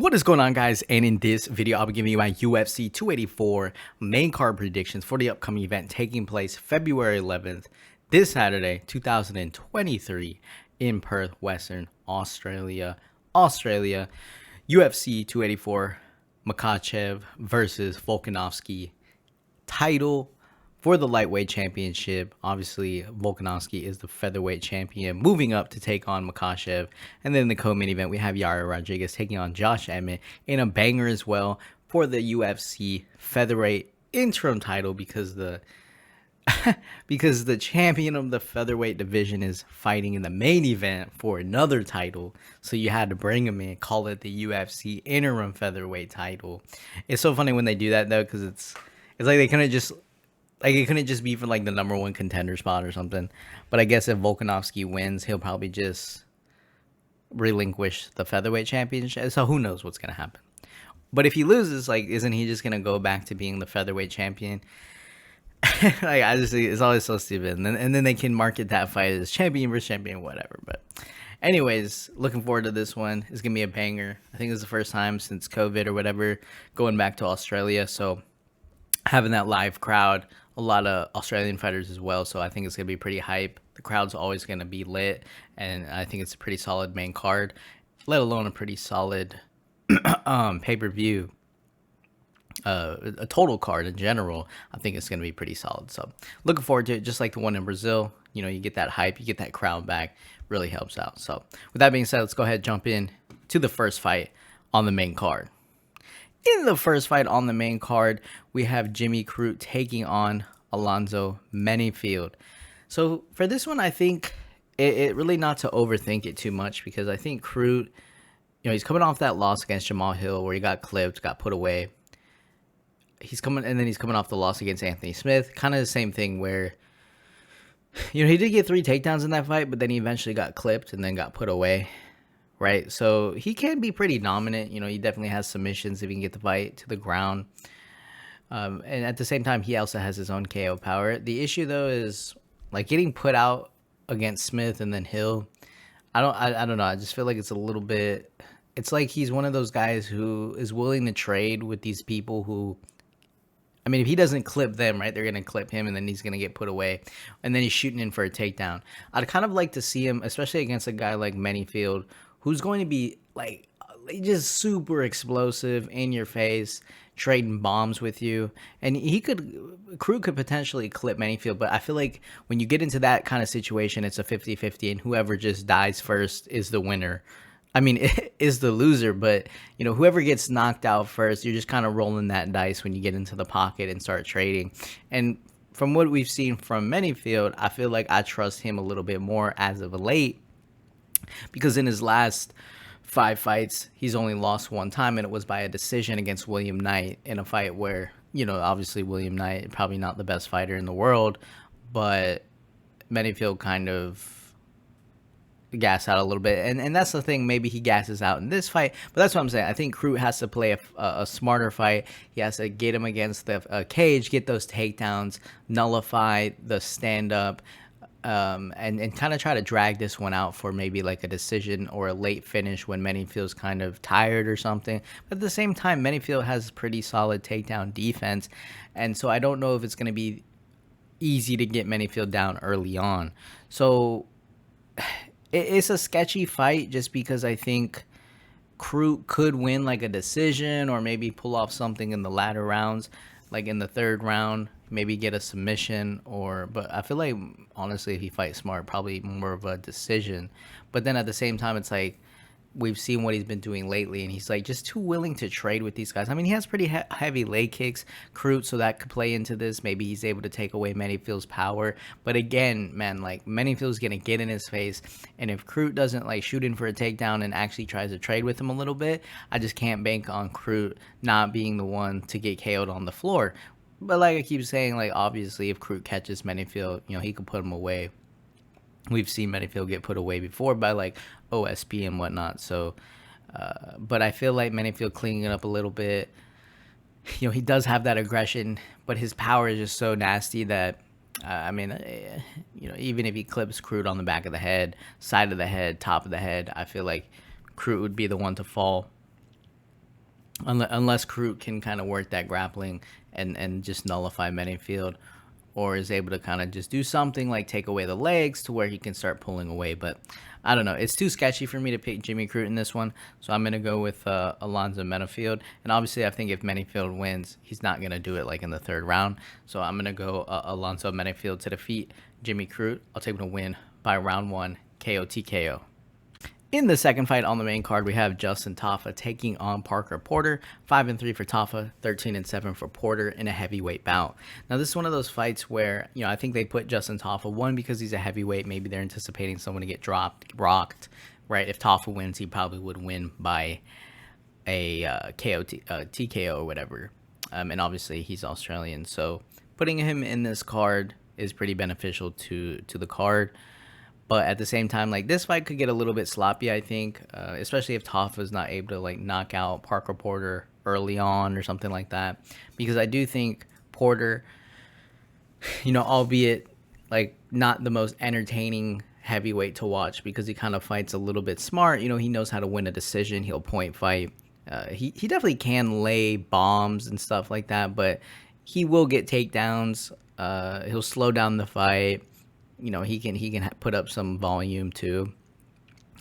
What is going on, guys? And in this video, I'll be giving you my UFC 284 main card predictions for the upcoming event taking place February 11th, this Saturday, 2023 in Perth, Western Australia. UFC 284 Makhachev versus Volkanovski title for the lightweight championship. Obviously, Volkanovski is the featherweight champion, moving up to take on Makhachev. And then the co-main event, we have Yair Rodríguez taking on Josh Emmett in a banger as well for the UFC featherweight interim title because the champion of the featherweight division is fighting in the main event for another title. So you had to bring him in, call it the UFC interim featherweight title. It's so funny when they do that though, because it's like they couldn't just. Like, it couldn't just be for, like, the number one contender spot or something. But I guess if Volkanovski wins, he'll probably just relinquish the featherweight championship. So who knows what's going to happen. But if he loses, like, isn't he just going to go back to being the featherweight champion? Like, I just think it's always so stupid. And then they can market that fight as champion versus champion, whatever. But anyways, looking forward to this one. It's going to be a banger. I think it's the first time since COVID or whatever going back to Australia. So having that live crowd, a lot of Australian fighters as well, so I think it's going to be pretty hype. The crowd's always going to be lit, and I think it's a pretty solid main card, let alone a pretty solid pay-per-view, a total card in general. I think it's going to be pretty solid, so looking forward to it, just like the one in Brazil. You know, you get that hype, you get that crowd back, really helps out. So with that being said, let's go ahead and jump in to the first fight on the main card. In the first fight on the main card, we have Jimmy Crute taking on Alonzo Menifield. So for this one, I think it really not to overthink it too much, because I think Crute, you know, he's coming off that loss against Jamal Hill where he got clipped, got put away. He's coming off the loss against Anthony Smith. Kind of the same thing where, you know, he did get 3 takedowns in that fight, but then he eventually got clipped and then got put away. Right, so he can be pretty dominant. You know, he definitely has submissions if he can get the fight to the ground. And at the same time, he also has his own KO power. The issue, though, is like getting put out against Smith and then Hill. I don't know. I just feel like it's a little bit. It's like he's one of those guys who is willing to trade with these people who. I mean, if he doesn't clip them, right, they're going to clip him, and then he's going to get put away. And then he's shooting in for a takedown. I'd kind of like to see him, especially against a guy like Menifield, who's going to be, like, just super explosive, in your face, trading bombs with you. And Crute could potentially clip Menifield, but I feel like when you get into that kind of situation, it's a 50-50, and whoever just dies first is the winner. I mean, is the loser, but, you know, whoever gets knocked out first, you're just kind of rolling that dice when you get into the pocket and start trading. And from what we've seen from Menifield, I feel like I trust him a little bit more as of late, because in his last 5 fights, he's only lost 1 time, and it was by a decision against William Knight in a fight where, you know, obviously William Knight, probably not the best fighter in the world, but Menifield kind of gas out a little bit, and that's the thing. Maybe he gasses out in this fight, but that's what I'm saying. I think Crute has to play a smarter fight. He has to get him against the cage, get those takedowns, nullify the stand-up, and kind of try to drag this one out for maybe like a decision or a late finish when Menifield's kind of tired or something. But at the same time, Menifield has pretty solid takedown defense, and so I don't know if it's going to be easy to get Menifield down early on. So it's a sketchy fight just because I think Crute could win like a decision or maybe pull off something in the latter rounds, like in the 3rd round, maybe get a submission, but I feel like, honestly, if he fights smart, probably more of a decision. But then at the same time, it's like we've seen what he's been doing lately, and he's like just too willing to trade with these guys. I mean, he has pretty heavy leg kicks, Crute, so that could play into this. Maybe he's able to take away Menifield's power. But again, man, like Menifield's gonna get in his face, and if Crute doesn't like shoot in for a takedown and actually tries to trade with him a little bit, I just can't bank on Crute not being the one to get KO'd on the floor. But like I keep saying, like obviously if Crute catches Menifield, you know, he could put him away. We've seen Menifield get put away before by like OSP and whatnot. So, but I feel like Menifield cleaning it up a little bit. You know, he does have that aggression, but his power is just so nasty that, I mean, you know, even if he clips Crute on the back of the head, side of the head, top of the head, I feel like Crute would be the one to fall. unless Crute can kind of work that grappling and just nullify Menifield, or is able to kind of just do something like take away the legs to where he can start pulling away. But I don't know. It's too sketchy for me to pick Jimmy Crute in this one, so I'm gonna go with Alonzo Menifield. And obviously, I think if Menifield wins, he's not gonna do it like in the third round. So I'm gonna go Alonzo Menifield to defeat Jimmy Crute. I'll take him to win by round 1 KO TKO. In the second fight on the main card, we have Justin Tafa taking on Parker Porter. 5-3 for Tafa, 13-7 for Porter in a heavyweight bout. Now, this is one of those fights where, I think they put Justin Tafa, one, because he's a heavyweight. Maybe they're anticipating someone to get rocked, right? If Tafa wins, he probably would win by a TKO or whatever. And obviously, he's Australian. So putting him in this card is pretty beneficial to the card. But at the same time, like, this fight could get a little bit sloppy, I think, especially if Tafa is not able to, like, knock out Parker Porter early on or something like that. Because I do think Porter, albeit, like, not the most entertaining heavyweight to watch because he kind of fights a little bit smart. He knows how to win a decision. He'll point fight. He definitely can lay bombs and stuff like that, but he will get takedowns. He'll slow down the fight. He can put up some volume too.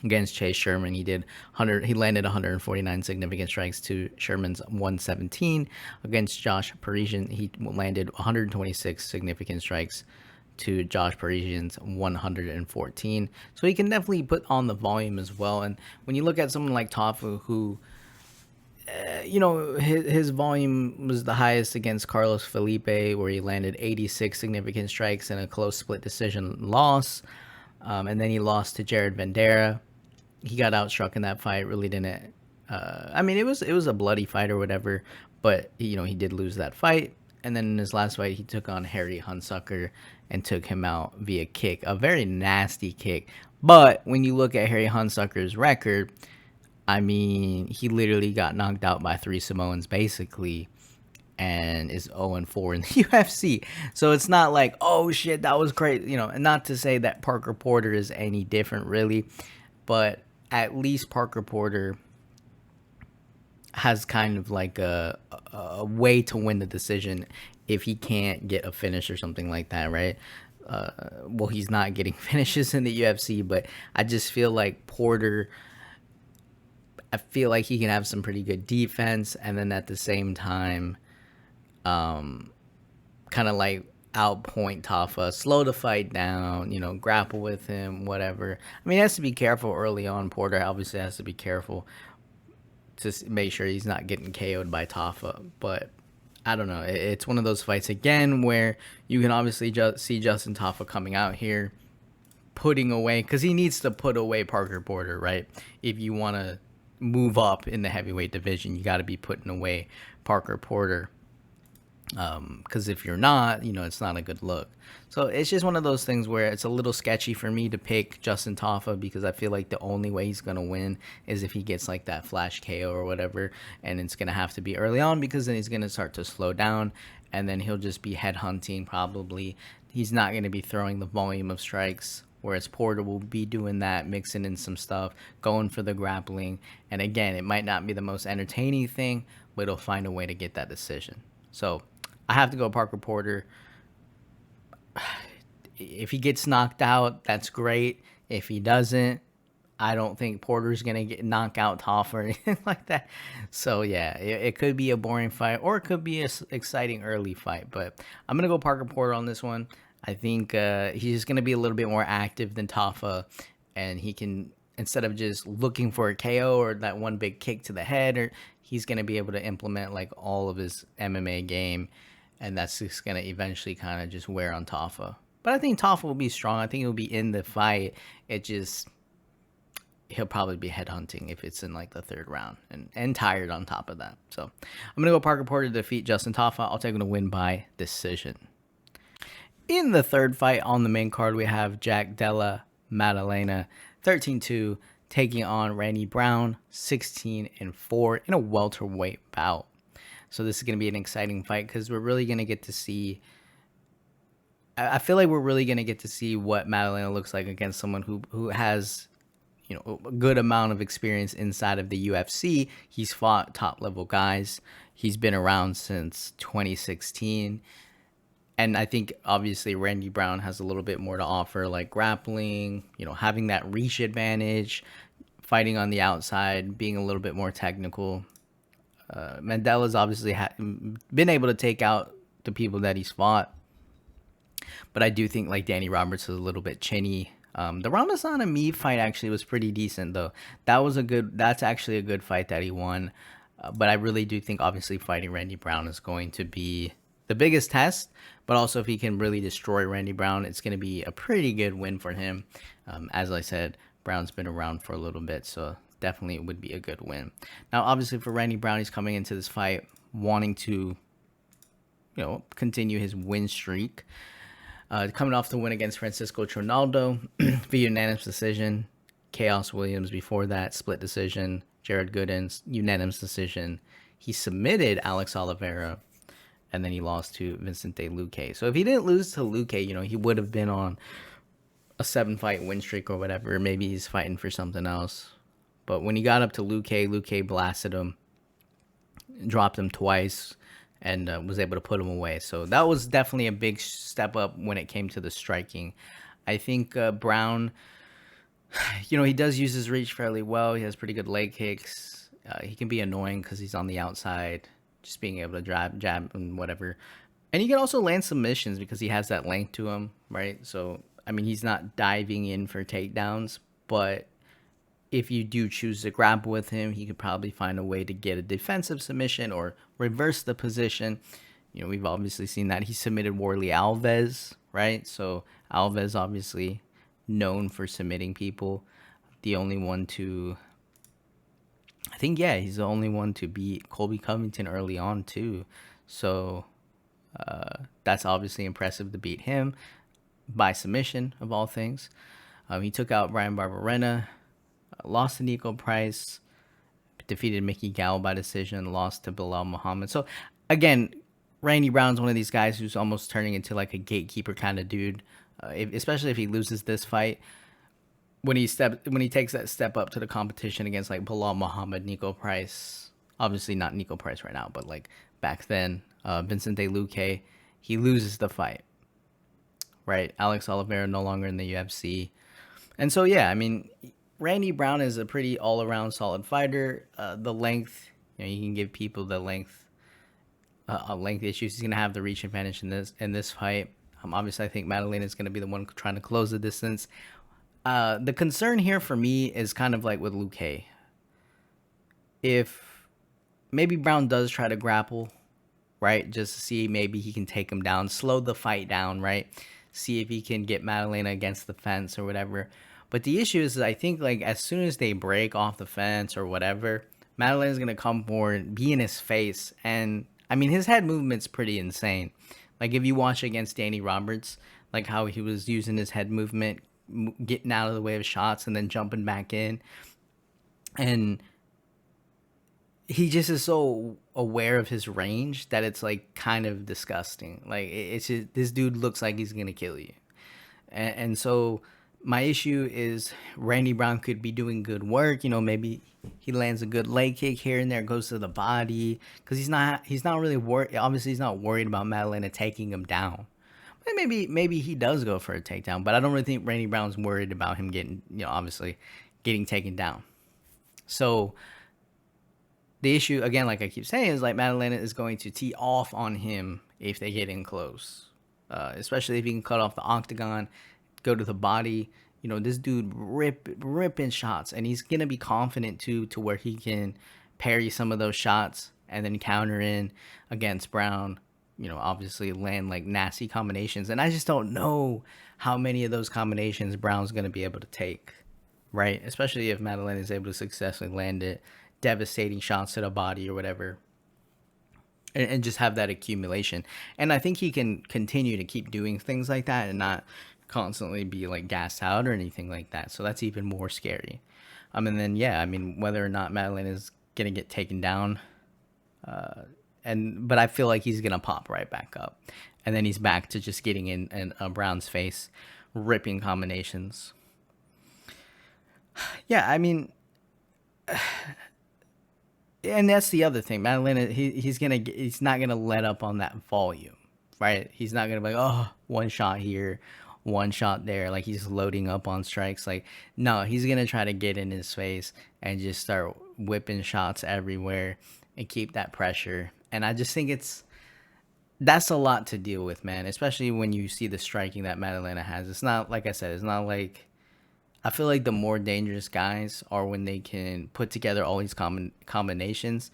Against Chase Sherman, he landed 149 significant strikes to Sherman's 117. Against Josh Parisian, he landed 126 significant strikes to Josh Parisian's 114. So he can definitely put on the volume as well. And when you look at someone like Tafa, who his volume was the highest against Carlos Felipe, where he landed 86 significant strikes in a close split decision loss. And then he lost to Jared Vanderaa. He got outstruck in that fight. Really didn't. It was a bloody fight or whatever, but he did lose that fight. And then in his last fight, he took on Harry Hunsucker and took him out via kick, a very nasty kick. But when you look at Harry Hunsucker's record, he literally got knocked out by 3 Samoans basically and is 0-4 in the UFC. So it's not like, oh shit, that was crazy, and not to say that Parker Porter is any different really, but at least Parker Porter has kind of like a way to win the decision if he can't get a finish or something like that, right? He's not getting finishes in the UFC, but I just feel like Porter, I feel like he can have some pretty good defense, and then at the same time, kind of like outpoint Tafa, slow the fight down, grapple with him, whatever. He has to be careful early on. Porter obviously has to be careful to make sure he's not getting KO'd by Tafa. But I don't know. It's one of those fights, again, where you can obviously see Justin Tafa coming out here, putting away, because he needs to put away Parker Porter, right? If you want to move up in the heavyweight division, you got to be putting away Parker Porter, because if you're not, it's not a good look. So it's just one of those things where it's a little sketchy for me to pick Justin Tafa, because I feel like the only way he's going to win is if he gets like that flash KO or whatever, and it's going to have to be early on, because then he's going to start to slow down, and then he'll just be headhunting probably. He's not going to be throwing the volume of strikes, whereas Porter will be doing that, mixing in some stuff, going for the grappling. And again, it might not be the most entertaining thing, but he'll find a way to get that decision. So I have to go Parker Porter. If he gets knocked out, that's great. If he doesn't, I don't think Porter's going to knock out Tafa or anything like that. So yeah, it could be a boring fight, or it could be an exciting early fight. But I'm going to go Parker Porter on this one. I think he's going to be a little bit more active than Tafa, and he can, instead of just looking for a KO or that one big kick to the head, he's going to be able to implement like all of his MMA game, and that's just going to eventually kind of just wear on Tafa. But I think Tafa will be strong. I think he'll be in the fight. He'll probably be headhunting if it's in like the third round, and tired on top of that. So I'm going to go Parker Porter to defeat Justin Tafa. I'll take him to win by decision. In the third fight on the main card, we have Jack Della Maddalena, 13-2, taking on Randy Brown, 16-4, in a welterweight bout. So this is going to be an exciting fight, because we're really going to get to see, I feel like we're really going to get to see what Maddalena looks like against someone who has, a good amount of experience inside of the UFC. He's fought top level guys. He's been around since 2016. And I think obviously Randy Brown has a little bit more to offer, like grappling, having that reach advantage, fighting on the outside, being a little bit more technical. Mandela's obviously been able to take out the people that he's fought. But I do think like Danny Roberts is a little bit chinny. The Ramazan Amid fight actually was pretty decent though. That's actually a good fight that he won. But I really do think obviously fighting Randy Brown is going to be the biggest test. But also if he can really destroy Randy Brown, it's going to be a pretty good win for him. As I said, Brown's been around for a little bit, so definitely it would be a good win. Now obviously for Randy Brown, he's coming into this fight wanting to continue his win streak. Coming off the win against Francisco Trinaldo via unanimous decision. Chaos Williams before that, split decision. Jared Gooden's unanimous decision. He submitted Alex Oliveira, and then he lost to Vicente Luque. So if he didn't lose to Luque, he would have been on a 7-fight win streak or whatever. Maybe he's fighting for something else. But when he got up to Luque blasted him, dropped him twice, and was able to put him away. So that was definitely a big step up when it came to the striking. I think Brown, he does use his reach fairly well. He has pretty good leg kicks. He can be annoying because he's on the outside, just being able to jab and whatever. And he can also land submissions because he has that length to him, right? So, he's not diving in for takedowns, but if you do choose to grapple with him, he could probably find a way to get a defensive submission or reverse the position. We've obviously seen that. He submitted Warley Alves, right? So Alves obviously known for submitting people. The only one to, he's the only one to beat Colby Covington early on too. So that's obviously impressive to beat him by submission of all things. He took out Brian Barberena. Lost to Nico Price, defeated Mickey Gall by decision, lost to Bilal Muhammad. So, again, Randy Brown's one of these guys who's almost turning into like a gatekeeper kind of dude, especially if he loses this fight. When he takes that step up to the competition against like Bilal Muhammad, Nico Price, obviously not Nico Price right now, but like back then, Vicente Luque, he loses the fight, right? Alex Oliveira no longer in the UFC. And so, Randy Brown is a pretty all-around solid fighter. The length, you can give people the length issues. He's gonna have the reach advantage in this fight. Obviously, I think Maddalena is gonna be the one trying to close the distance. The concern here for me is kind of like with Luque. If maybe Brown does try to grapple, right, just to see maybe he can take him down, slow the fight down, right, see if he can get Maddalena against the fence or whatever. But the issue is, I think, like, as soon as they break off the fence or whatever, Maddalena's going to come forward, be in his face. And, his head movement's pretty insane. Like, if you watch against Danny Roberts, like how he was using his head movement, getting out of the way of shots and then jumping back in. And he just is so aware of his range that it's, like, kind of disgusting. Like, it's just, this dude looks like he's going to kill you. And so my issue is Randy Brown could be doing good work. Maybe he lands a good leg kick here and there, goes to the body, because he's not really worried. Obviously, he's not worried about Maddalena taking him down. But maybe he does go for a takedown. But I don't really think Randy Brown's worried about him getting taken down. So the issue, again, like I keep saying, is like Maddalena is going to tee off on him if they get in close, especially if he can cut off the octagon, go to the body. This dude ripping shots, and he's gonna be confident too, to where he can parry some of those shots and then counter in against Brown. Obviously land like nasty combinations, and I just don't know how many of those combinations Brown's gonna be able to take, right? Especially if Maddalena is able to successfully land it, devastating shots to the body or whatever, and just have that accumulation. And I think he can continue to keep doing things like that and not constantly be like gassed out or anything like that. So that's even more scary. And then whether or not Maddalena is gonna get taken down, but I feel like he's gonna pop right back up, and then he's back to just getting in Brown's face, ripping combinations. Yeah, I mean, and that's the other thing. Maddalena, he's not gonna let up on that volume, right? He's not gonna be like, oh, one shot here, one shot there, like he's loading up on strikes. Like, no, he's gonna try to get in his face and just start whipping shots everywhere and keep that pressure. And I just think that's a lot to deal with, man. Especially when you see the striking that Maddalena has. It's not like I said. It's not like I feel like the more dangerous guys are when they can put together all these combinations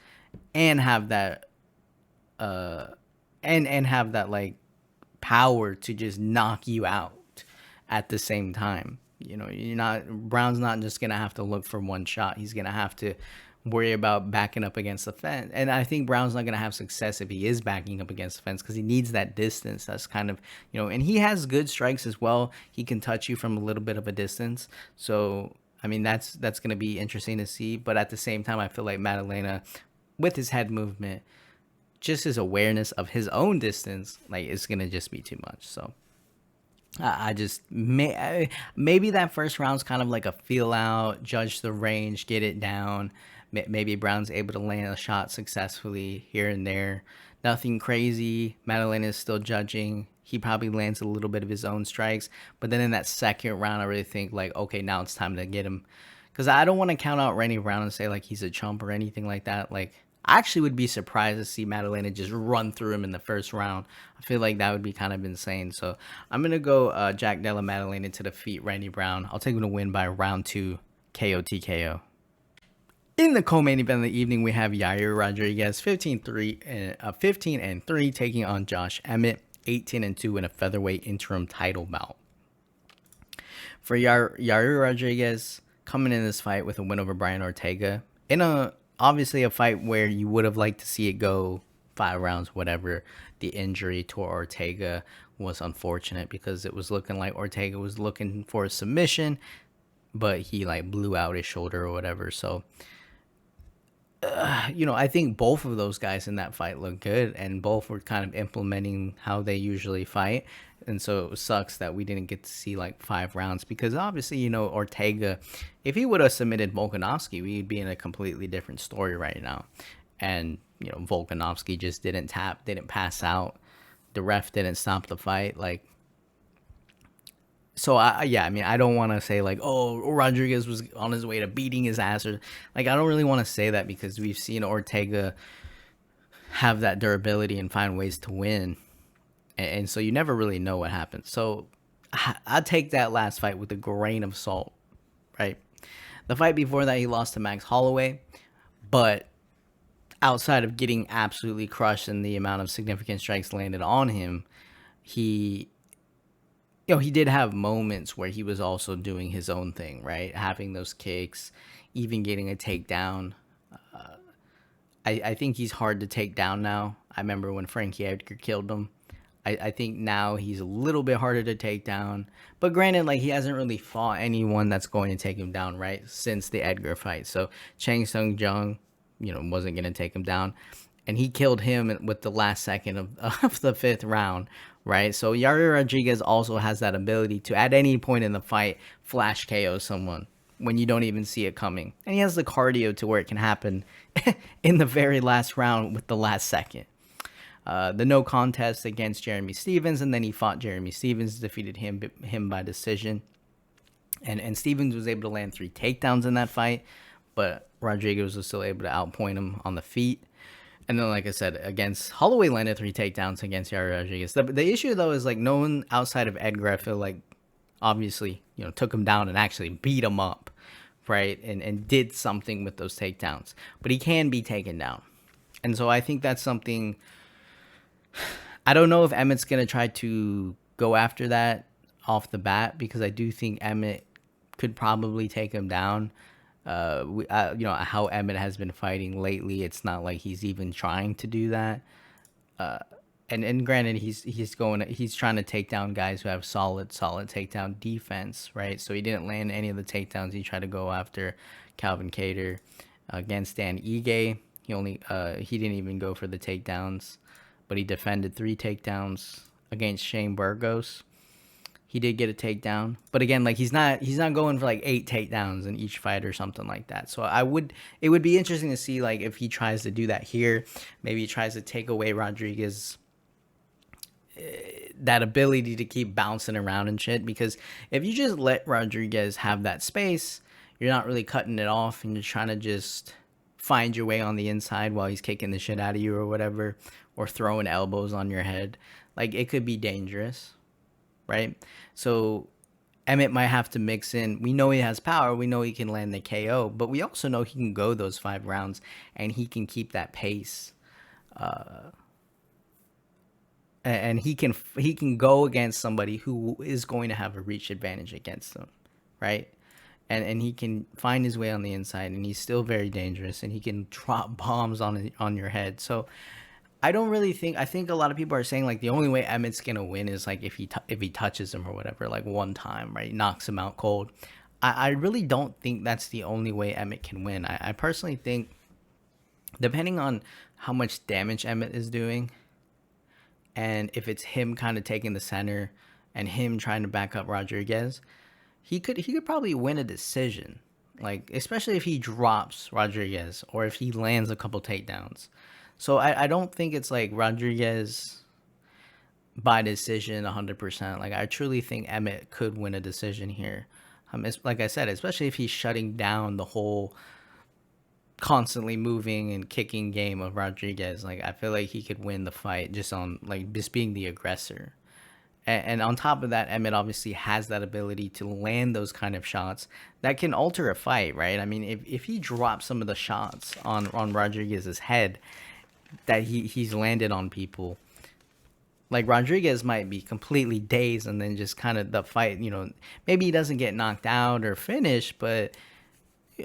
and have that uh and have that like power to just knock you out at the same time. You know, you're not Brown's not just gonna have to look for one shot. He's gonna have to worry about backing up against the fence. And I think Brown's not gonna have success if he is backing up against the fence because he needs that distance. That's kind of and he has good strikes as well. He can touch you from a little bit of a distance. So I mean that's gonna be interesting to see. But at the same time, I feel like Maddalena, with his head movement, just his awareness of his own distance, like it's gonna just be too much. So I just maybe that first round's kind of like a feel out, judge the range, get it down. Maybe Brown's able to land a shot successfully here and there. Nothing crazy. Maddalena is still judging. He probably lands a little bit of his own strikes, but then in that second round, I really think like, okay, now it's time to get him, because I don't want to count out Randy Brown and say like he's a chump or anything like that. Like I actually would be surprised to see Maddalena just run through him in the first round. I feel like that would be kind of insane. So I'm gonna go Jack Della Maddalena to defeat Randy Brown. I'll take him to win by round 2 KO TKO. In the co-main event of the evening, we have Yair Rodríguez 15-3 taking on Josh Emmett 18-2 in a featherweight interim title bout. For Yair Rodríguez, coming in this fight with a win over Brian Ortega in obviously a fight where you would have liked to see it go 5 rounds, whatever. The injury to Ortega was unfortunate because it was looking like Ortega was looking for a submission, but he like blew out his shoulder or whatever. So I think both of those guys in that fight looked good, and both were kind of implementing how they usually fight. And so it sucks that we didn't get to see like 5 rounds because obviously, Ortega, if he would have submitted Volkanovski, we'd be in a completely different story right now. And, Volkanovski just didn't pass out. The ref didn't stop the fight. Like, so I mean, I don't want to say like, oh, Rodriguez was on his way to beating his ass, or like, I don't really want to say that because we've seen Ortega have that durability and find ways to win, and so you never really know what happens. So I take that last fight with a grain of salt, right? The fight before that, he lost to Max Holloway, but outside of getting absolutely crushed and the amount of significant strikes landed on him, he he did have moments where he was also doing his own thing, right? Having those kicks, even getting a takedown. I think he's hard to take down now. I remember when Frankie Edgar killed him. I think now he's a little bit harder to take down. But granted, like, he hasn't really fought anyone that's going to take him down, right? Since the Edgar fight. So Chang Sung Jung, wasn't going to take him down. And he killed him with the last second of the 5th round, right? So Yair Rodríguez also has that ability to, at any point in the fight, flash KO someone when you don't even see it coming. And he has the cardio to where it can happen in the very last round with the last second. The no contest against Jeremy Stephens, and then he fought Jeremy Stephens, defeated him by decision. And Stephens was able to land 3 takedowns in that fight, but Rodriguez was still able to outpoint him on the feet. And then, like I said, against Holloway, landed 3 takedowns against Yair Rodriguez. The issue, though, is like no one outside of Edgar, I feel like, obviously, took him down and actually beat him up, right? And did something with those takedowns. But he can be taken down. And so I think that's something. I don't know if Emmett's going to try to go after that off the bat, because I do think Emmett could probably take him down. How Emmett has been fighting lately, it's not like he's even trying to do that. And granted, he's trying to take down guys who have solid takedown defense, right? So he didn't land any of the takedowns. He tried to go after Calvin Kattar against Dan Ige. He didn't even go for the takedowns, but he defended 3 takedowns against Shane Burgos. He did get a takedown, but again, like he's not going for like 8 takedowns in each fight or something like that. So it would be interesting to see like if he tries to do that here. Maybe he tries to take away Rodríguez that ability to keep bouncing around and shit, because if you just let Rodríguez have that space, you're not really cutting it off and you're trying to just find your way on the inside while he's kicking the shit out of you or whatever, or throwing elbows on your head. Like, it could be dangerous, right? So Emmett might have to mix in. We know he has power. We know he can land the KO, but we also know he can go those 5 rounds and he can keep that pace. And he can go against somebody who is going to have a reach advantage against him, right? And he can find his way on the inside, and he's still very dangerous, and he can drop bombs on your head. So I don't really think. I think a lot of people are saying like the only way Emmett's gonna win is like if he touches him or whatever, like one time, right? Knocks him out cold. I really don't think that's the only way Emmett can win. I personally think, depending on how much damage Emmett is doing, and if it's him kind of taking the center and him trying to back up Rodríguez, he could probably win a decision. Like, especially if he drops Rodríguez or if he lands a couple takedowns. So I don't think it's like Rodríguez by decision 100%. Like, I truly think Emmett could win a decision here. Like I said, especially if he's shutting down the whole constantly moving and kicking game of Rodríguez. Like, I feel like he could win the fight just on like just being the aggressor. And on top of that, Emmett obviously has that ability to land those kind of shots that can alter a fight, right? I mean, if he drops some of the shots on Rodríguez's head that he's landed on people, like Rodríguez might be completely dazed, and then just kind of the fight, maybe he doesn't get knocked out or finished, but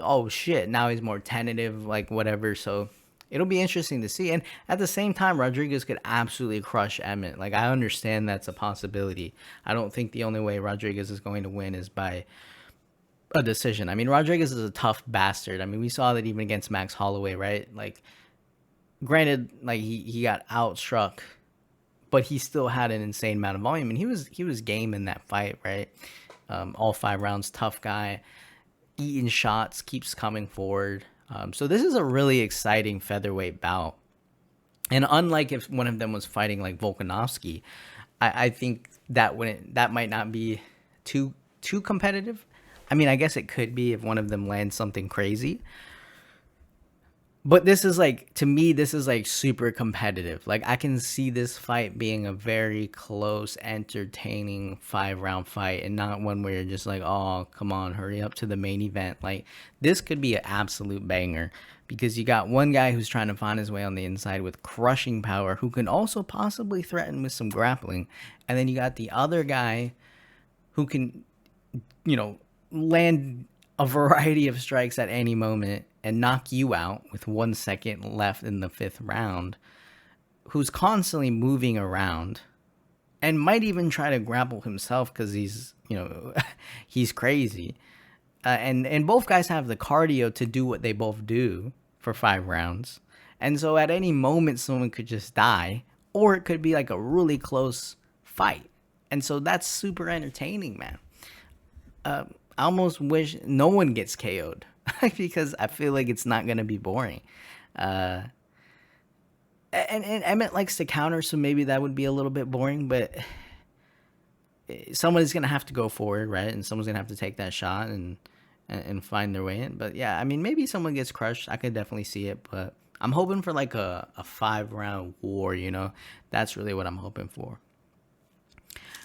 oh shit, now he's more tentative, like whatever. So it'll be interesting to see. And at the same time, Rodríguez could absolutely crush Emmett. Like, I understand that's a possibility. I don't think the only way Rodríguez is going to win is by a decision. I mean, Rodríguez is a tough bastard. I mean, we saw that even against Max Holloway, right? Like, granted, like he got outstruck, but he still had an insane amount of volume, and he was game in that fight, right? All 5 rounds, tough guy, eating shots, keeps coming forward. So this is a really exciting featherweight bout. And unlike if one of them was fighting like Volkanovski, I think that might not be too competitive. I mean, I guess it could be if one of them lands something crazy. But this is like, to me, this is like super competitive. Like, I can see this fight being a very close, entertaining 5-round fight, and not one where you're just like, oh, come on, hurry up to the main event. Like, this could be an absolute banger, because you got one guy who's trying to find his way on the inside with crushing power, who can also possibly threaten with some grappling. And then you got the other guy who can, land a variety of strikes at any moment and knock you out with 1 second left in the 5th round, who's constantly moving around and might even try to grapple himself because he's, he's crazy. And both guys have the cardio to do what they both do for 5 rounds. And so at any moment, someone could just die, or it could be like a really close fight. And so that's super entertaining, man. I almost wish no one gets KO'd because I feel like it's not going to be boring. And Emmett likes to counter, so maybe that would be a little bit boring, but someone's going to have to go forward, right? And someone's going to have to take that shot and find their way in. But yeah, I mean, maybe someone gets crushed. I could definitely see it, but I'm hoping for like a 5-round war, That's really what I'm hoping for.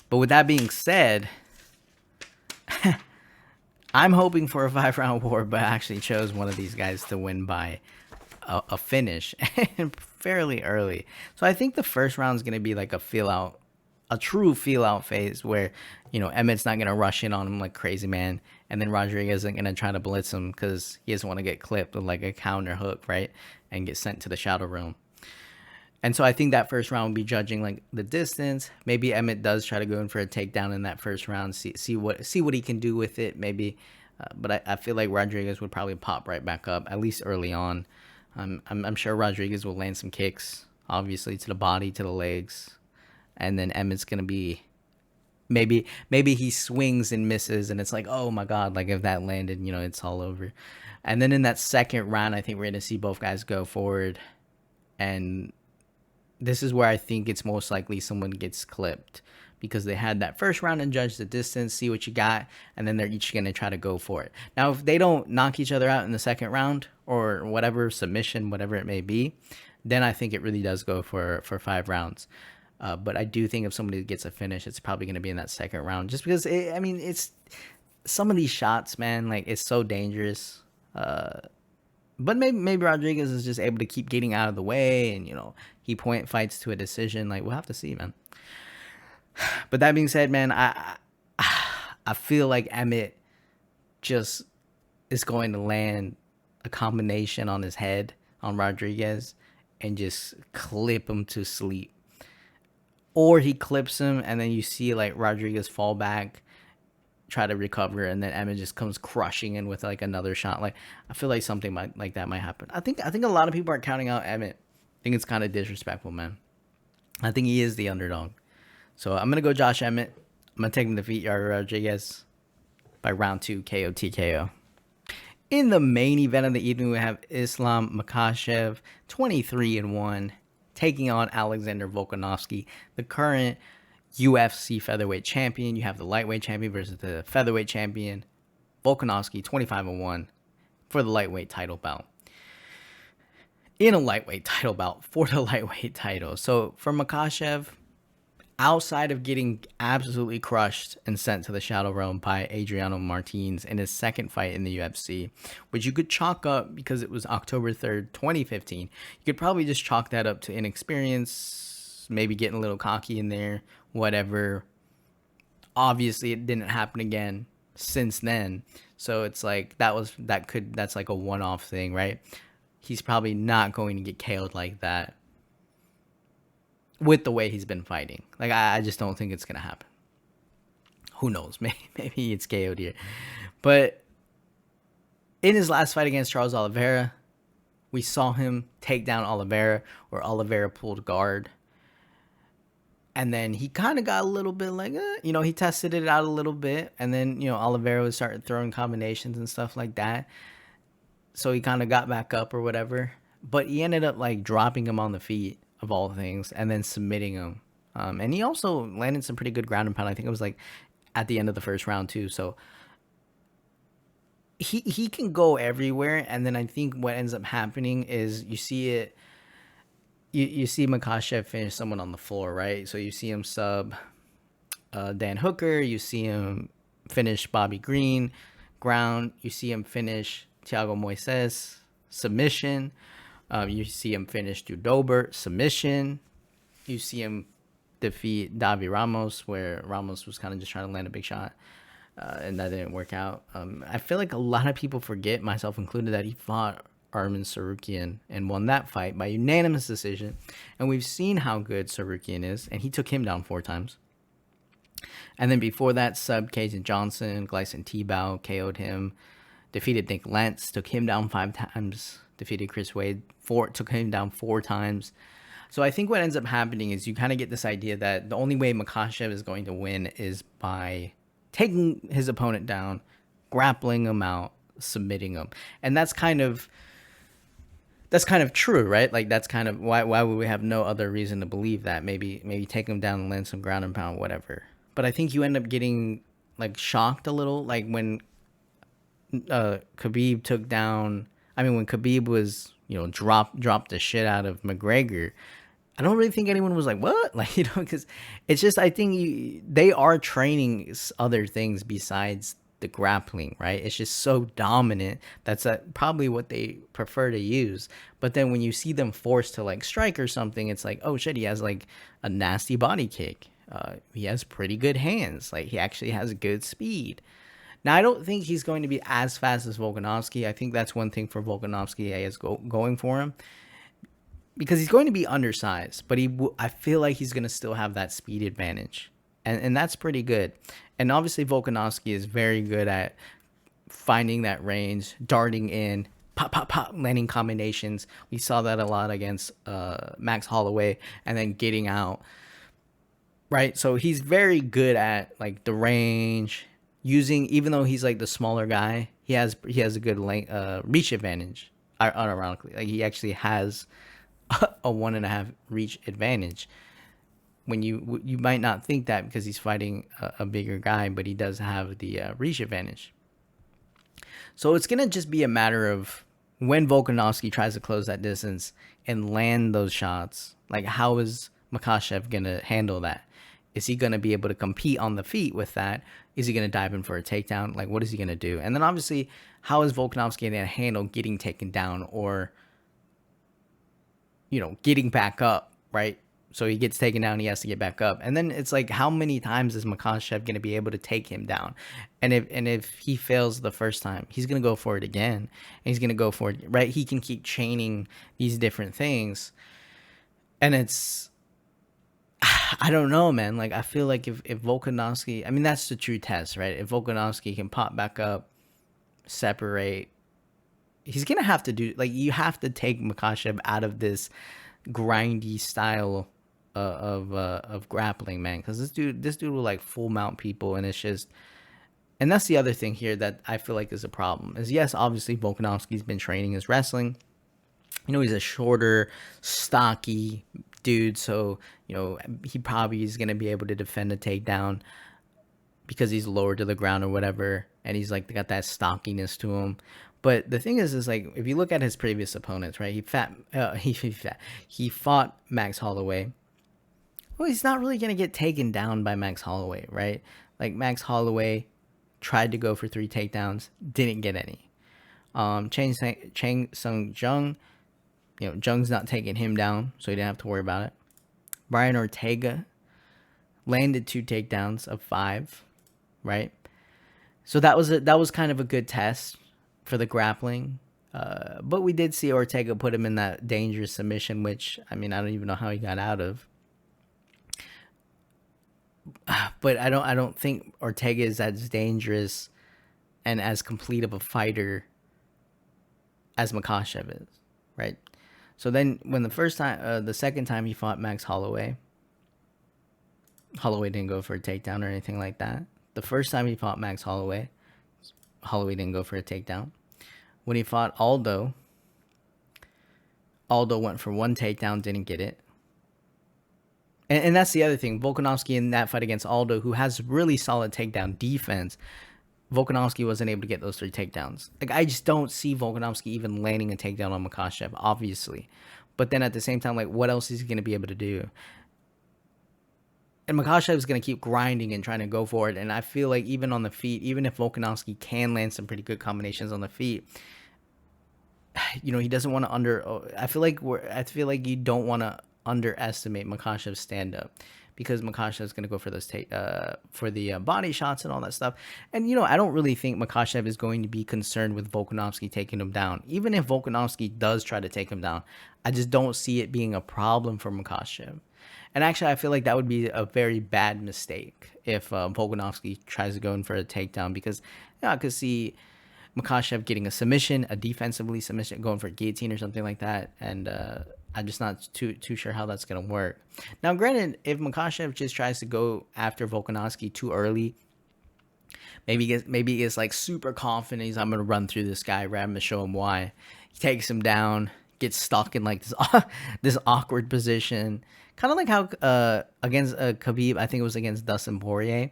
But with that being said, I'm hoping for a 5-round war, but I actually chose one of these guys to win by a finish and fairly early. So I think the first round is going to be like a true feel out phase where, Emmett's not going to rush in on him like crazy, man. And then Rodriguez isn't going to try to blitz him because he doesn't want to get clipped with like a counter hook, right? And get sent to the shadow room. And so I think that first round will be judging like the distance. Maybe Emmett does try to go in for a takedown in that first round, see what he can do with it, maybe. But I feel like Rodriguez would probably pop right back up, at least early on. I'm sure Rodriguez will land some kicks, obviously, to the body, to the legs. And then Emmett's going to be Maybe he swings and misses, and it's like, oh my god, like if that landed, it's all over. And then in that second round, I think we're gonna see both guys go forward, and this is where I think it's most likely someone gets clipped, because they had that first round and judge the distance, see what you got, and then they're each going to try to go for it. Now, if they don't knock each other out in the second round or whatever, submission, whatever it may be, then I think it really does go for 5 rounds. But I do think if somebody gets a finish, it's probably going to be in that second round, just because, it's some of these shots, man, like it's so dangerous. But maybe Rodriguez is just able to keep getting out of the way, and he point fights to a decision. Like, we'll have to see, man. But that being said, man, I feel like Emmett just is going to land a combination on his head on Rodriguez and just clip him to sleep. Or he clips him, and then you see like Rodriguez fall back, try to recover, and then Emmett just comes crushing in with like another shot. Like, I feel like something like that might happen. I think a lot of people are counting out Emmett. I think it's kind of disrespectful, man. I think he is the underdog. So I'm gonna go Josh Emmett. I'm gonna take him to defeat Yair Rodriguez by round 2 KO TKO. In the main event of the evening, we have Islam Makhachev, 23-1, taking on Alexander Volkanovski, the current UFC featherweight champion. You have the lightweight champion versus the featherweight champion. Volkanovski, 25-1 for the lightweight title bout. In a lightweight title bout for the lightweight title. So for Makhachev, outside of getting absolutely crushed and sent to the Shadow Realm by Adriano Martins in his second fight in the UFC, which you could chalk up, because it was October 3rd, 2015, you could probably just chalk that up to inexperience, maybe getting a little cocky in there, whatever. Obviously, it didn't happen again since then. So it's like that's like a one-off thing, right? He's probably not going to get KO'd like that with the way he's been fighting. Like, I just don't think it's going to happen. Who knows? Maybe he gets KO'd here. But in his last fight against Charles Oliveira, we saw him take down Oliveira, where Oliveira pulled guard. And then he kind of got a little bit like, he tested it out a little bit. And then, Oliveira was starting throwing combinations and stuff like that. So he kind of got back up or whatever. But he ended up like dropping him on the feet, of all things, and then submitting him. And he also landed some pretty good ground and pound. I think it was like at the end of the first round too. So he can go everywhere. And then I think what ends up happening is you see it. You see Makhachev finish someone on the floor, right? So you see him sub Dan Hooker. You see him finish Bobby Green, ground. You see him finish Thiago Moises, submission. You see him finish Dobert, submission. You see him defeat Davi Ramos, where Ramos was kind of just trying to land a big shot, and that didn't work out. I feel like a lot of people forget, myself included, that he fought Arman Tsarukyan and won that fight by unanimous decision. And we've seen how good Tsarukyan is, and he took him down 4 times. And then before that, sub Kajan Johnson, Kleydson Tebow KO'd him, defeated Nick Lentz, took him down 5 times. Defeated Chris Wade, took him down 4 times. So I think what ends up happening is you kind of get this idea that the only way Makhachev is going to win is by taking his opponent down, grappling him out, submitting him. And that's kind of true, right? Like, that's kind of why would we have no other reason to believe that? Maybe take him down and land some ground and pound, whatever. But I think you end up getting like shocked a little, like when Khabib took down. When Khabib was, dropped the shit out of McGregor, I don't really think anyone was like, what? Like, because it's just, I think they are training other things besides the grappling, right? It's just so dominant. That's probably what they prefer to use. But then when you see them forced to like strike or something, it's like, oh shit, he has like a nasty body kick. He has pretty good hands. Like, he actually has good speed. Now, I don't think he's going to be as fast as Volkanovski. I think that's one thing for Volkanovski is going for him, because he's going to be undersized, but I feel like he's going to still have that speed advantage, and that's pretty good. And obviously, Volkanovski is very good at finding that range, darting in, pop, pop, pop, landing combinations. We saw that a lot against Max Holloway, and then getting out. right? So he's very good at like the range, using, even though he's like the smaller guy, he has a good length, reach advantage. Unironically, like he actually has a 1.5 reach advantage. When you might not think that because he's fighting a bigger guy, but he does have the reach advantage. So it's gonna just be a matter of when Volkanovski tries to close that distance and land those shots. Like, how is Makhachev gonna handle that? Is he gonna be able to compete on the feet with that? Is he gonna dive in for a takedown? Like, what is he gonna do? And then obviously, how is Volkanovski gonna handle getting taken down, or getting back up, right? So he gets taken down, he has to get back up. And then it's like, how many times is Makhachev going to be able to take him down? And if he fails the first time, he's going to go for it again. And he's going to go for it, right? He can keep chaining these different things. And it's, I don't know, man. Like, I feel like if Volkanovski, I mean, that's the true test, right? If Volkanovski can pop back up, separate, he's going to have to do, like, you have to take Makhachev out of this grindy style of grappling, man, because this dude will like full mount people, and it's just, and that's the other thing here that I feel like is a problem. Is, yes, obviously Volkanovski's been training his wrestling. He's a shorter, stocky dude, so he probably is gonna be able to defend a takedown because he's lower to the ground or whatever, and he's like got that stockiness to him. But the thing is like, if you look at his previous opponents, right? He fought Max Holloway. Well, he's not really gonna get taken down by Max Holloway, right? Like, Max Holloway tried to go for 3 takedowns, didn't get any. Chang Sung Jung, Jung's not taking him down, so he didn't have to worry about it. Brian Ortega landed 2 takedowns of 5, right? So that was kind of a good test for the grappling. But we did see Ortega put him in that dangerous submission, which, I mean, I don't even know how he got out of. But I don't think Ortega is as dangerous and as complete of a fighter as Makhachev is, right? So then when the second time he fought Max Holloway didn't go for a takedown or anything like that. The first time he fought Max Holloway didn't go for a takedown. When he fought Aldo went for 1 takedown, didn't get it. And that's the other thing. Volkanovski in that fight against Aldo, who has really solid takedown defense, Volkanovski wasn't able to get those 3 takedowns. Like, I just don't see Volkanovski even landing a takedown on Makhachev, obviously. But then at the same time, like, what else is he going to be able to do? And Makhachev is going to keep grinding and trying to go for it. And I feel like even on the feet, even if Volkanovski can land some pretty good combinations on the feet, he doesn't want to I feel like you don't want to underestimate Makhachev's stand up, because Makhachev is going to go for those for the body shots and all that stuff. And I don't really think Makhachev is going to be concerned with Volkanovski taking him down. Even if Volkanovski does try to take him down, I just don't see it being a problem for Makhachev. And actually, I feel like that would be a very bad mistake if Volkanovski tries to go in for a takedown, because I could see Makhachev getting a submission, a defensively submission, going for a guillotine or something like that. And I'm just not too sure how that's going to work. Now, granted, if Makhachev just tries to go after Volkanovski too early, maybe he gets like super confident. I'm going to run through this guy, right? I'm going to show him why. He takes him down, gets stuck in like this awkward position. Kind of like how against Khabib, I think it was against Dustin Poirier,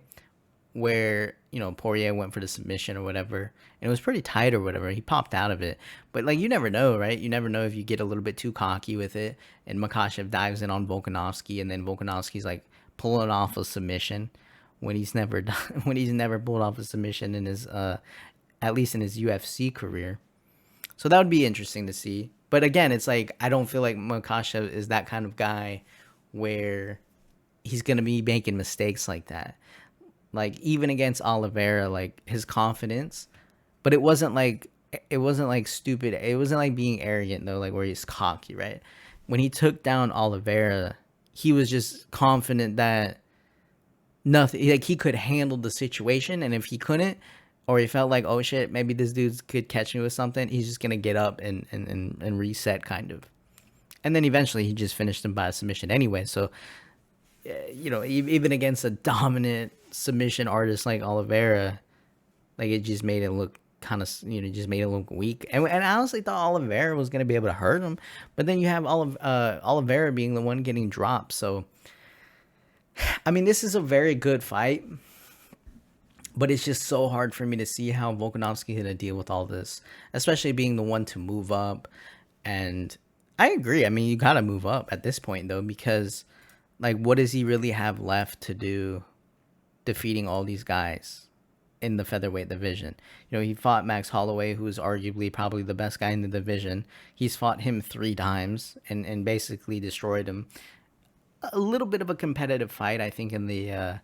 where Poirier went for the submission or whatever, and it was pretty tight or whatever. He popped out of it, but like, you never know, right? You never know if you get a little bit too cocky with it, and Makhachev dives in on Volkanovski, and then Volkanovski's like pulling off a submission when he's never done, when he's never pulled off a submission in his at least in his UFC career. So that would be interesting to see. But again, it's like, I don't feel like Makhachev is that kind of guy where he's gonna be making mistakes like that. Like, even against Oliveira, like, his confidence, but it wasn't like stupid. It wasn't like being arrogant though, like where he's cocky, right? When he took down Oliveira, he was just confident that nothing, like, he could handle the situation, and if he couldn't, or he felt like, oh shit, maybe this dude could catch me with something, he's just gonna get up and reset, kind of. And then eventually he just finished him by a submission anyway. So even against a dominant submission artist like Oliveira, like it just made it look kind of, just made it look weak. And I honestly thought Oliveira was going to be able to hurt him, but then you have Oliveira being the one getting dropped. So, I mean, this is a very good fight, but it's just so hard for me to see how Volkanovski is going to deal with all this, especially being the one to move up. And I agree. I mean, you got to move up at this point, though, because, like, what does he really have left to do defeating all these guys in the featherweight division? He fought Max Holloway, who is arguably probably the best guy in the division. He's fought him 3 times and basically destroyed him. A little bit of a competitive fight, I think, in the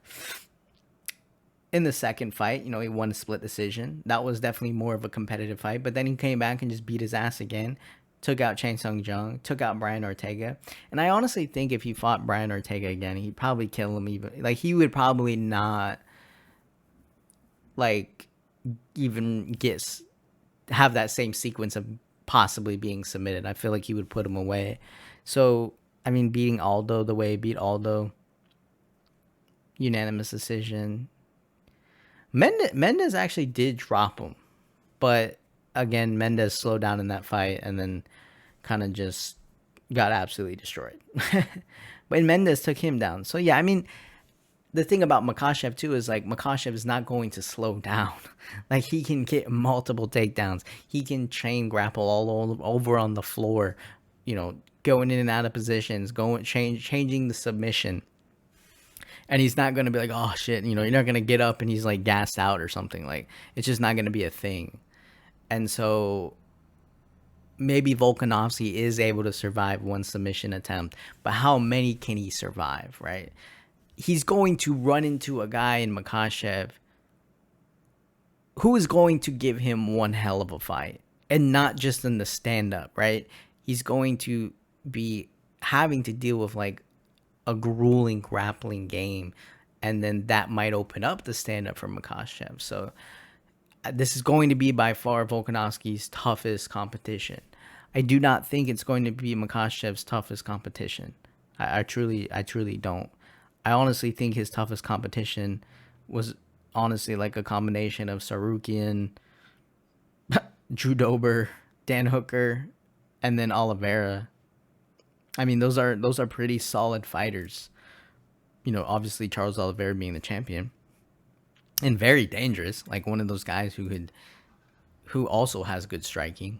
second fight. He won a split decision. That was definitely more of a competitive fight. But then he came back and just beat his ass again. Took out Chang Sung Jung, took out Brian Ortega. And I honestly think if he fought Brian Ortega again, he'd probably kill him. Even like, he would probably not, like, even have that same sequence of possibly being submitted. I feel like he would put him away. So, I mean, beating Aldo the way he beat Aldo, unanimous decision. Mendes actually did drop him, but again, Mendes slowed down in that fight and then kind of just got absolutely destroyed. But Mendes took him down. So yeah, I mean, the thing about Makhachev too is, like, Makhachev is not going to slow down. Like, he can get multiple takedowns. He can chain grapple all over on the floor, going in and out of positions, changing the submission. And he's not going to be like, oh shit, you're not going to get up and he's like gassed out or something. Like, it's just not going to be a thing. And so maybe Volkanovski is able to survive one submission attempt, but how many can he survive, right? He's going to run into a guy in Makhachev who is going to give him one hell of a fight, and not just in the stand-up, right? He's going to be having to deal with, like, a grueling grappling game, and then that might open up the stand-up for Makhachev. So this is going to be by far Volkanovski's toughest competition. I do not think it's going to be Makhachev's toughest competition. I truly don't. I honestly think his toughest competition was honestly like a combination of Sarukian, Drew Dober, Dan Hooker, and then Oliveira. I mean, those are pretty solid fighters. Obviously Charles Oliveira being the champion. And very dangerous, like one of those guys who also has good striking,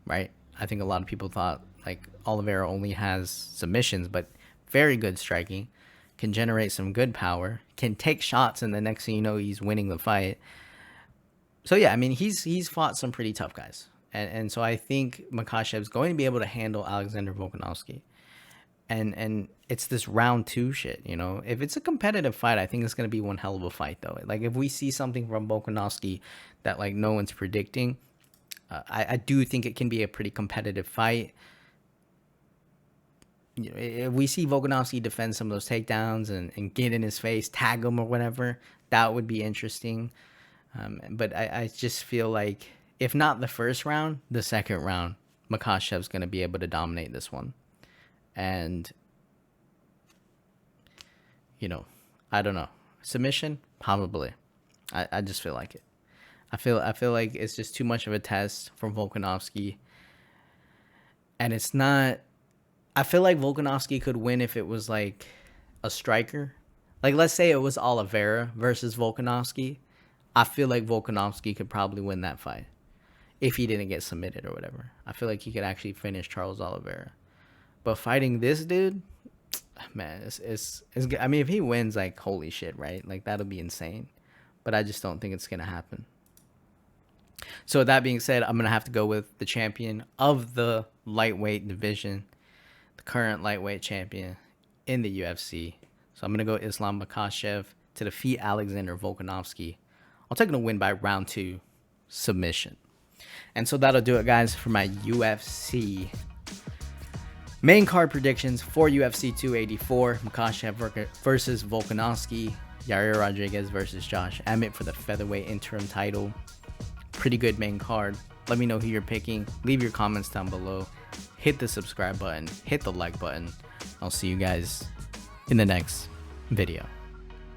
right? I think a lot of people thought, like, Oliveira only has submissions, but very good striking, can generate some good power, can take shots, and the next thing you know, he's winning the fight. So yeah, I mean, he's fought some pretty tough guys, and so I think Makhachev's going to be able to handle Alexander Volkanovski. And it's this round 2 shit, If it's a competitive fight, I think it's going to be one hell of a fight, though. Like, if we see something from Volkanovski that, like, no one's predicting, I do think it can be a pretty competitive fight. If we see Volkanovski defend some of those takedowns and get in his face, tag him or whatever, that would be interesting. But I just feel like, if not the first round, the second round, Makhachev's going to be able to dominate this one. And, I don't know. Submission? Probably. I just feel like it. I feel like it's just too much of a test for Volkanovski. And it's not... I feel like Volkanovski could win if it was, like, a striker. Like, let's say it was Oliveira versus Volkanovski. I feel like Volkanovski could probably win that fight if he didn't get submitted or whatever. I feel like he could actually finish Charles Oliveira. But fighting this dude, man, it's I mean, if he wins, like, holy shit, right? Like, that'll be insane. But I just don't think it's going to happen. So with that being said, I'm going to have to go with the champion of the lightweight division, the current lightweight champion in the UFC. So I'm going to go Islam Makhachev to defeat Alexander Volkanovski. I'll take him to win by round 2 submission. And so that'll do it, guys, for my UFC main card predictions for UFC 284. Makhachev versus Volkanovski. Yair Rodríguez versus Josh Emmett for the featherweight interim title. Pretty good main card. Let me know who you're picking. Leave your comments down below. Hit the subscribe button. Hit the like button. I'll see you guys in the next video.